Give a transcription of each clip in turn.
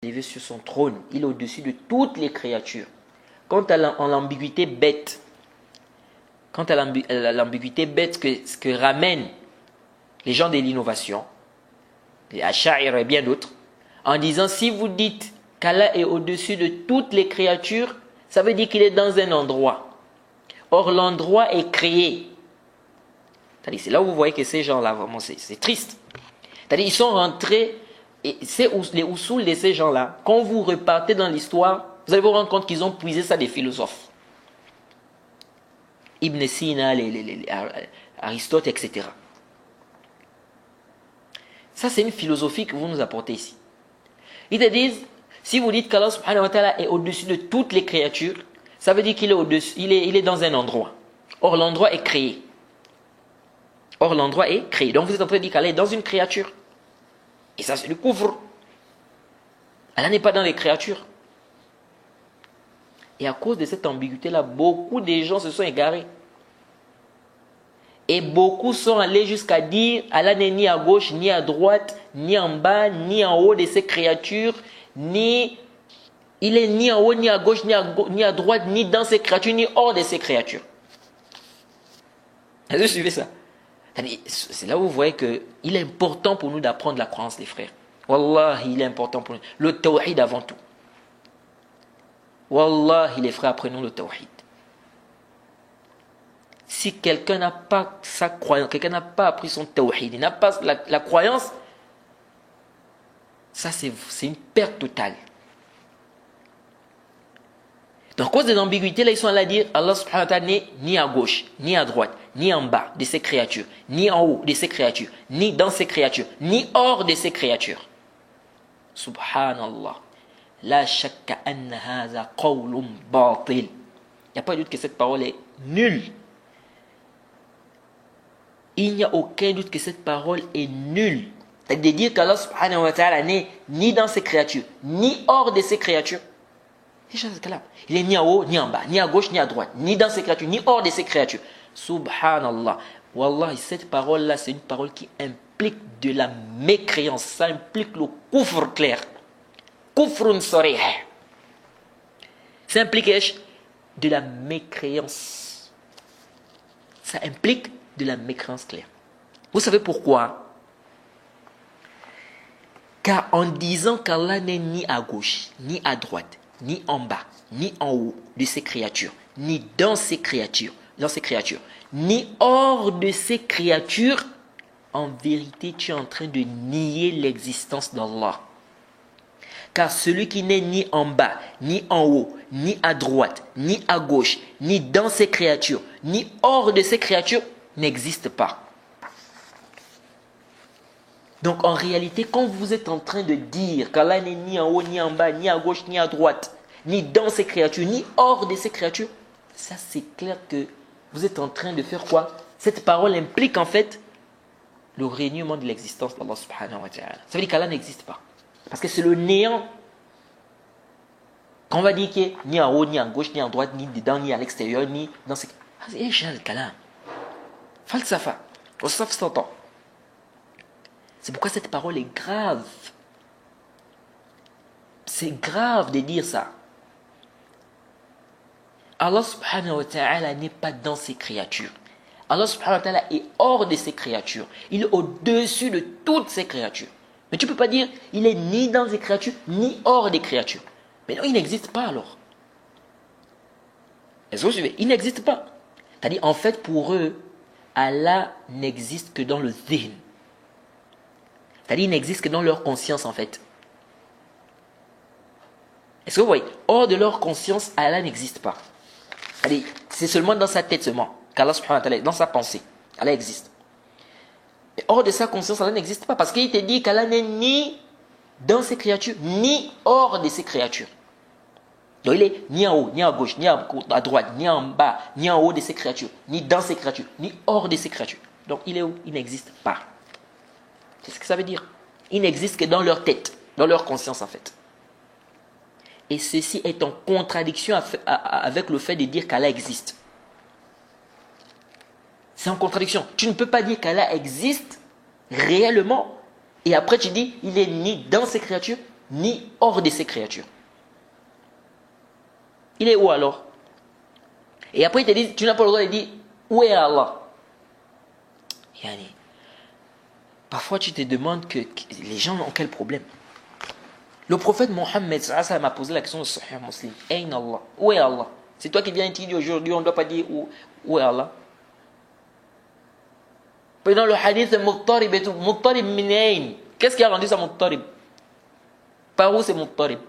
élevé sur son trône. Il est au-dessus de toutes les créatures. Quant à l'ambiguïté bête, ce que ramènent les gens de l'innovation, les Ash'ari et bien d'autres, en disant si vous dites qu'Allah est au-dessus de toutes les créatures, ça veut dire qu'il est dans un endroit. Or, l'endroit est créé. C'est là où vous voyez que ces gens-là, vraiment, c'est triste. C'est-à-dire, ils sont rentrés, et c'est les usul de ces gens-là, quand vous repartez dans l'histoire, vous allez vous rendre compte qu'ils ont puisé ça des philosophes. Ibn Sina, Aristote, etc. Ça, c'est une philosophie que vous nous apportez ici. Ils te disent, si vous dites qu'Allah subhanahu wa ta'ala est au-dessus de toutes les créatures, ça veut dire qu'il est au-dessus, il est dans un endroit. Or, l'endroit est créé. Donc, vous êtes en train de dire qu'Allah est dans une créature. Et ça, c'est du couvre. Allah n'est pas dans les créatures. Et à cause de cette ambiguïté-là, beaucoup de gens se sont égarés. Et beaucoup sont allés jusqu'à dire Allah n'est ni à gauche, ni à droite, ni en bas, ni en haut de ces créatures, il est ni en haut, ni à gauche, ni à droite, ni dans ces créatures, ni hors de ces créatures. Est-ce que vous suivez ça? C'est là où vous voyez qu'il est important pour nous d'apprendre la croyance, les frères. Wallahi, il est important pour nous. Le tawhid avant tout. Wallahi, les frères, apprenons le tawhid. Si quelqu'un n'a pas sa croyance, quelqu'un n'a pas appris son tawhid, il n'a pas la croyance, ça c'est une perte totale. Donc, à cause des ambiguïtés, là, ils sont allés dire Allah subhanahu wa ta'ala n'est ni à gauche, ni à droite, ni en bas de ces créatures, ni en haut de ces créatures, ni dans ces créatures, ni hors de ces créatures. Subhanallah. La shakka anna hadha qawlun batil. Il n'y a pas de doute que cette parole est nulle. Il n'y a aucun doute que cette parole est nulle. C'est-à-dire de dire qu'Allah subhanahu wa ta'ala n'est ni dans ces créatures, ni hors de ces créatures. Il est ni en haut, ni en bas, ni à gauche, ni à droite, ni dans ces créatures, ni hors de ces créatures. Subhanallah. Wallah, cette parole-là, c'est une parole qui implique de la mécréance. Ça implique le kufr clair. Kufrun sarih. Ça implique de la mécréance. Ça implique de la mécréance claire. Vous savez pourquoi? Car en disant qu'Allah n'est ni à gauche, ni à droite, ni en bas, ni en haut de ces créatures, ni dans ces créatures, ni hors de ces créatures, en vérité, tu es en train de nier l'existence d'Allah. Car celui qui n'est ni en bas, ni en haut, ni à droite, ni à gauche, ni dans ces créatures, ni hors de ces créatures, n'existe pas. Donc en réalité, quand vous êtes en train de dire qu'Allah n'est ni en haut, ni en bas, ni à gauche, ni à droite, ni dans ces créatures, ni hors de ces créatures, ça c'est clair que vous êtes en train de faire quoi? Cette parole implique en fait le reniement de l'existence d'Allah subhanahu wa ta'ala. Ça veut dire qu'Allah n'existe pas. Parce que c'est le néant. Quand on va dire qu'il n'est ni en haut, ni en gauche, ni en droite, ni dedans, ni à l'extérieur, ni dans ces... C'est le kalam. Falsafa. C'est pourquoi cette parole est grave. C'est grave de dire ça. Allah subhanahu wa ta'ala n'est pas dans ses créatures. Allah subhanahu wa ta'ala est hors de ses créatures. Il est au-dessus de toutes ses créatures. Mais tu ne peux pas dire il est ni dans ses créatures, ni hors des créatures. Mais non, il n'existe pas alors. Est-ce que vous suivez? Il n'existe pas. C'est-à-dire, en fait, pour eux, Allah n'existe que dans le dhihn. C'est-à-dire, il n'existe que dans leur conscience, en fait. Est-ce que vous voyez? Hors de leur conscience, Allah n'existe pas. C'est-à-dire, c'est seulement dans sa tête seulement qu'Allah subhanahu wa ta'ala, dans sa pensée, Allah existe. Et hors de sa conscience, Allah n'existe pas. Parce qu'il te dit qu'Allah n'est ni dans ses créatures, ni hors de ses créatures. Donc il est ni en haut, ni à gauche, ni à droite, ni en bas, ni en haut de ses créatures, ni dans ses créatures, ni hors de ses créatures. Donc il est où? Il n'existe pas. C'est ce que ça veut dire. Il n'existe que dans leur tête, dans leur conscience en fait. Et ceci est en contradiction avec le fait de dire qu'Allah existe. C'est en contradiction. Tu ne peux pas dire qu'Allah existe réellement et après tu dis il est ni dans ses créatures ni hors de ses créatures. Il est où alors? Et après il te dit, tu n'as pas le droit de dire, où est Allah? Yani, parfois tu te demandes que les gens ont quel problème? Le prophète Mohammed m'a posé la question de Sahih Muslim. Ayn Allah? Où est Allah? C'est toi qui viens te dire aujourd'hui, on ne doit pas dire où est Allah. Dans le hadith Muttarib et tout, Muttarib min ayn? Qu'est-ce qui a rendu ça Muttarib? Par où c'est Muttarib?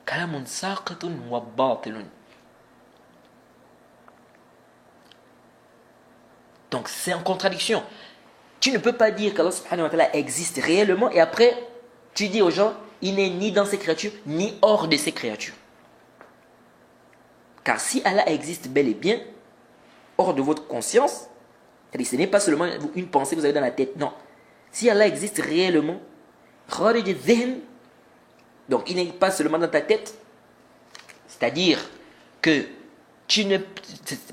Kalamun saqitun wa batilun. Donc c'est en contradiction. Tu ne peux pas dire qu'Allah subhanahu wa ta'ala existe réellement et après tu dis aux gens, il n'est ni dans ses créatures ni hors de ses créatures. Car si Allah existe bel et bien hors de votre conscience, ce n'est pas seulement une pensée que vous avez dans la tête, non. Si Allah existe réellement, donc il n'est pas seulement dans ta tête, c'est-à-dire que tu ne...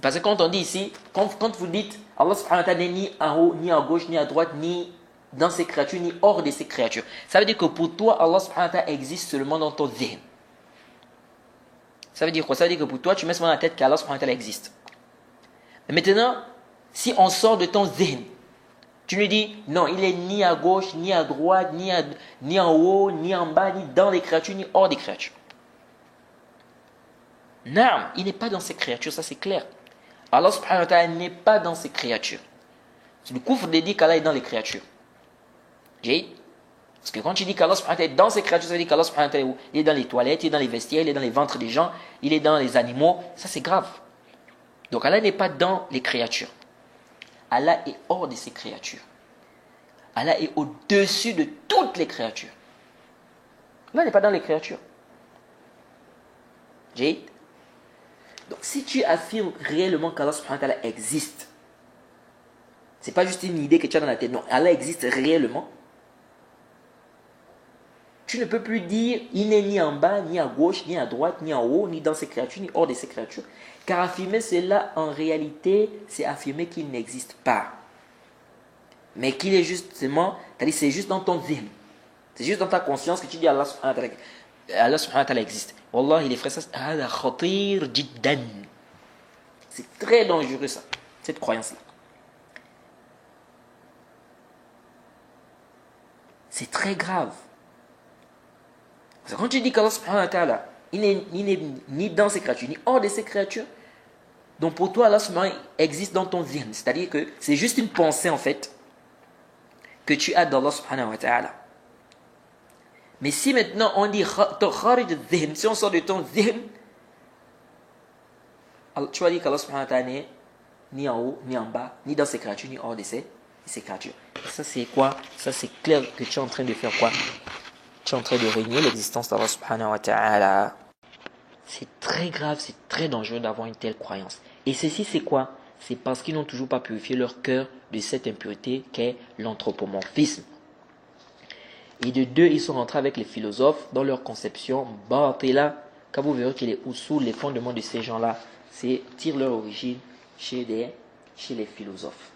Parce que quand on dit ici, quand vous dites Allah subhanahu wa ta'ala n'est ni en haut, ni à gauche, ni à droite, ni dans ses créatures, ni hors de ses créatures. Ça veut dire que pour toi, Allah subhanahu wa ta'ala existe seulement dans ton zihn. Ça veut dire quoi? Ça veut dire que pour toi, tu mets seulement dans la tête qu'Allah subhanahu wa ta'ala existe. Mais maintenant, si on sort de ton zihn, tu lui dis, non, il est ni à gauche, ni à droite, ni en haut, ni en bas, ni dans les créatures, ni hors des créatures. Non, il n'est pas dans ses créatures, ça c'est clair. Allah subhanahu wa ta'ala n'est pas dans ses créatures. C'est le kufr de dire qu'Allah est dans les créatures. Parce que quand tu dis qu'Allah subhanahu wa ta'ala est dans ses créatures, ça veut dire qu'Allah subhanahu wa ta'ala il est dans les toilettes, il est dans les vestiaires, il est dans les ventres des gens, il est dans les animaux. Ça c'est grave. Donc Allah n'est pas dans les créatures. Allah est hors de ses créatures. Allah est au-dessus de toutes les créatures. Allah n'est pas dans les créatures. Donc si tu affirmes réellement qu'Allah subhanahu wa ta'ala existe, c'est pas juste une idée que tu as dans la tête, non, Allah existe réellement, tu ne peux plus dire il n'est ni en bas, ni à gauche, ni à droite, ni en haut, ni dans ses créatures, ni hors de ses créatures. Car affirmer cela, en réalité, c'est affirmer qu'il n'existe pas. Mais qu'il est justement, c'est-à-dire c'est juste dans ton zihn. C'est juste dans ta conscience que tu dis Allah subhanahu wa ta'ala existe. Wallah, les frères, c'est très dangereux ça, cette croyance-là. C'est très grave. Parce que quand tu dis qu'Allah subhanahu wa ta'ala, il n'est ni dans ses créatures, ni hors de ses créatures, donc pour toi, Allah subhanahu wa ta'ala existe dans ton zihn. C'est-à-dire que c'est juste une pensée en fait, que tu as d'Allah subhanahu wa ta'ala. Mais si maintenant on dit si on sort de ton zihn, tu vas dire qu'Allah subhanahu wa ta'ala n'est ni en haut, ni en bas, ni dans ses créatures, ni hors de ses créatures. Et ça c'est quoi? Ça c'est clair que tu es en train de faire quoi? Tu es en train de régner l'existence d'Allah subhanahu wa ta'ala. C'est très grave, c'est très dangereux d'avoir une telle croyance. Et ceci c'est quoi? C'est parce qu'ils n'ont toujours pas purifié leur cœur de cette impureté qu'est l'anthropomorphisme. Et de deux, ils sont rentrés avec les philosophes dans leur conception batila, car vous verrez que les usul, les fondements de ces gens-là, tirent leur origine chez les philosophes.